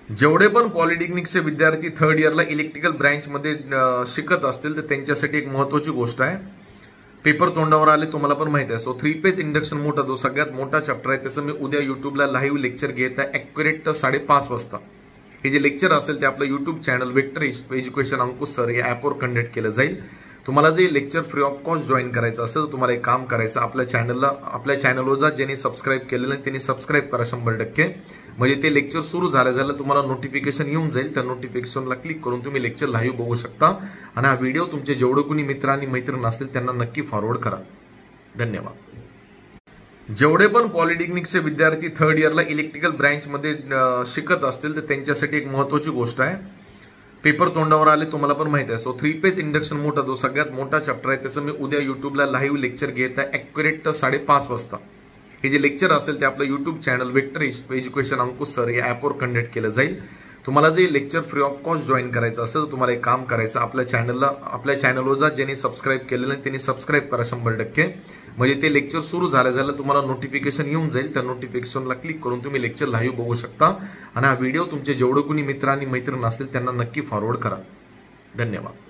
जेवढे पण पॉलिटेक्निकचे विद्यार्थी थर्ड इयरला इलेक्ट्रिकल ब्रँचमध्ये शिकत असतील तर त्यांच्यासाठी एक महत्त्वाची गोष्ट आहे. पेपर तोंडावर आले तुम्हाला पण माहिती आहे. सो 3 पेज इंडक्शन मोटर जो सगळ्यात मोठा चॅप्टर आहे त्याचं मी उद्या युट्यूबला लाईव्ह लेक्चर घेत आहे ॲक्युरेट 5:30 वाजता. हे जे लेक्चर असेल ते आपलं युट्यूब चॅनल वेक्टर एज्युकेशन अंकुश सर या ॲपवर कंडक्ट केलं जाईल. तुम्हाला जे lecture free of cost join करायचं असेल तर तुम्हाला एक काम करायचं, आपल्या चॅनलवर जा. ज्यांनी सबस्क्राईब केलेलं नाही त्यांनी सबस्क्राईब करा 100%. म्हणजे ते लेक्चर सुरू झालं तुम्हाला नोटिफिकेशन येऊन जाईल. त्या नोटिफिकेशनला क्लिक करून तुम्ही लेक्चर लाईव्ह बघू शकता. आणि हा व्हिडिओ तुमचे जेवढे कोणी मित्र आणि मैत्रीण असतील त्यांना नक्की फॉरवर्ड करा. धन्यवाद. जेवढे पण पॉलिटेक्निकचे विद्यार्थी थर्ड इयरला इलेक्ट्रिकल ब्रँचमध्ये शिकत असतील तर त्यांच्यासाठी एक महत्त्वाची गोष्ट आहे. पेपर तोंडावर आले तुम्हाला पण माहिती आहे. सो 3 पेज इंडक्शन मोटर जो सगळ्यात मोठा चॅप्टर आहे त्याचं मी उद्या युट्यूबला लाईव्ह लेक्चर घेत आहे ॲक्युरेट 5:30 वाजता. हे जे लेक्चर असेल ते आपलं युट्यूब चॅनल वेक्टर एज्युकेशन अंकुश सर या ॲपवर कंडक्ट केलं जाईल. तुम्हाला जे lecture free of cost join करायचं असेल तर तुम्हाला एक काम करायचं, आपल्या चॅनलवर जा. ज्यांनी सबस्क्राईब केलेलं नाही त्यांनी सबस्क्राईब करा 100%. म्हणजे ते लेक्चर सुरू झालं तुम्हाला नोटिफिकेशन येऊन जाईल. त्या नोटिफिकेशनला क्लिक करून तुम्ही लेक्चर लाईव्ह बघू शकता. आणि हा व्हिडिओ तुमचे जेवढे कोणी मित्र आणि मैत्रीण असतील त्यांना नक्की फॉरवर्ड करा. धन्यवाद.